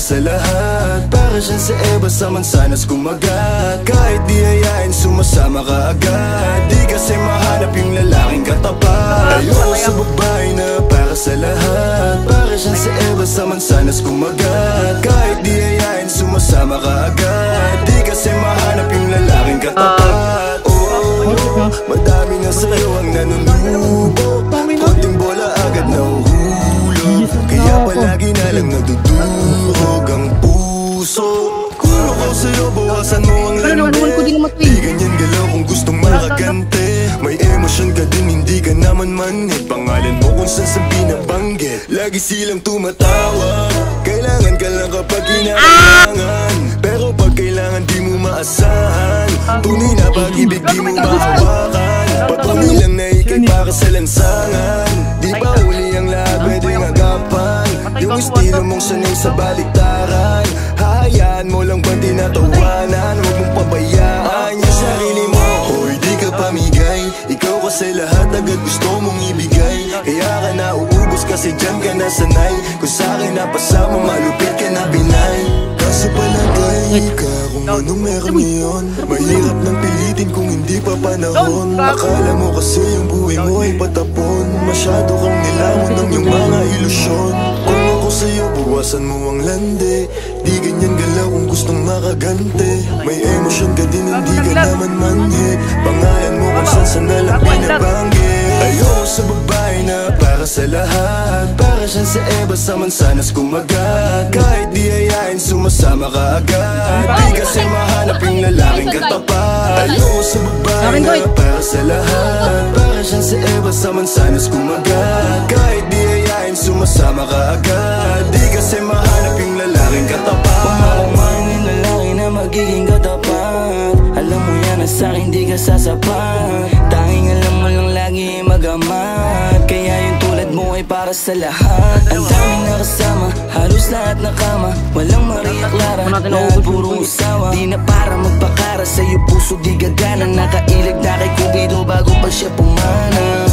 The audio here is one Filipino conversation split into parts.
sa lahat. Para siyang si Eva sa mansanas kumagat. Kahit di hayain sumasama ka agad. Di kasi mahanap yung lalaking katapat. Ayoko sa babae na para sa lahat. Para siyang si Eva sa mansanas kumagat. Kahit di hayain sumasama ka agad. Di kasi mahanap yung lalaking katapat. Oh, madami na sa'yo ang nanunubo. Konting bola agad nahuhulog. Kaya palagi na lang nadudurog ang puso. Kung ako sa'yo, bawasan mo ang lande. Di ganyan galaw kung gustong makagante. May emosyon ka din, hindi ka naman manhid. Pangalan mo kung saan sa binabanggit. Lagi silang tumatawa. Kailangan ka lang kapag kinakailangan. Pero pag kailangan di mo maasahan. Tunay na pag-ibig di mo mahawakan. Patunay lang na ikay para sa lansangan. Di ba uli ang lahat pwedeng agapan. Yung estilo mong sanay sa baliktaran. Hahayaan mo lang ba tinatawanan. Huwag mong pabayaan yung sarili mo. Hoy di ka pamigay. Ikaw kasi lahat agad gusto mong ibigay. Kaya ka nauubos kasi dyan ka nasanay. Kung sa'kin napasama malupit ka na binay. Kasi palagay ka kung anong meron ngayon. Mahirap nang pilitin kung hindi pa panahon. Akala mo kasi yung buhay mo ay patapon. Masyado kang nilamon ng iyong mga ilusyon. Kung ako sa'yo buwasan mo ang lande. Di ganyan galaw kung gustong makagante. May emosyon ka din hindi ka naman manhid. Pangalan mo kung saan sa nalang pinabanggit. Ayoko sa babae na para sa lahat. Para siyang si Eva sa mansanas kumagat. Kahit di hayain sumasama ka agad. Di kasi mahanap yung lalaking katapat. Ayoko sa babae na para sa lahat. Para siyang si Eva sa mansanas kumagat. Kahit di hayain sumasama ka agad. Di kasi mahanap yung lalaking katapat. Pumakaman yung lalaki na magiging katapat. Alam mo yan na sa'kin di ka sasapat. Tanging alam mo lang lagi magamat. Kaya yung tulad mo ay para sa lahat. Ang daming nakasama, halos lahat nakama. Walang Maria Clara, lahat puro usawa. Di na para magpakara, sa'yo puso di gagana. Nakailag na kay Cupido bago pa siya pumana.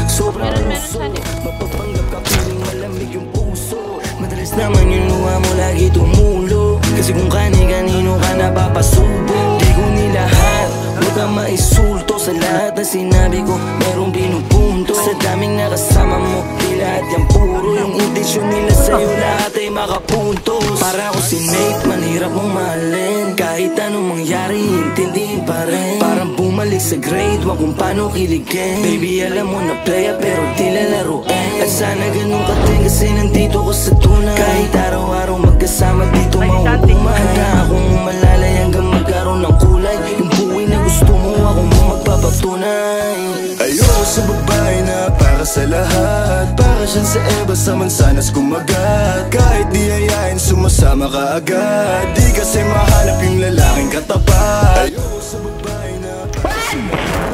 Sobrang puso, mapapanggap ka piling malamig yung puso. Madalas naman yung luha mo lagi tumulo. Kasi kung kani-kanino ka napapasubo. Di ko nilahat, huwag kang maisulto. Sa lahat na sinabi ko, merong pinupunto. Sa daming nakasama mo, di lahat yan puro. Yung intensyon nila sa'yo lahat ay makapuntos. Para ako si Nate, manhirap mong mahalin. Kahit anong mangyari, intindihin pa rin. Parang bumalik sa grade, wag kung paano kiligin. Baby, alam mo na playa pero di lalaruin. At sana ganun ka din kasi nandito ko sa tunay. Kahit araw-araw magkasama dito mauumay. Handa akong malalay hanggang magkaroon ng kulay. Yung buhay na gusto mo, ako mo magpapatunay. Ayoko sa babae na para sa lahat. Para siyang si Eva sa mansanas kumagat. Kahit di hayain sumasama ka agad. Di kasi mahanap yung lalaking katapat. Ayoko sa babae na para sa lahat.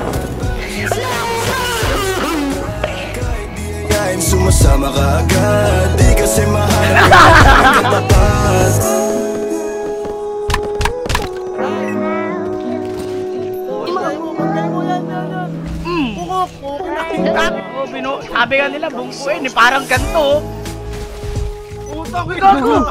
Kahit di hayain sumasama ka agad. Di kasi mahanap yung lalaking katapat. Sabi nga nila, bungkuin, parang ganito. Utang ko.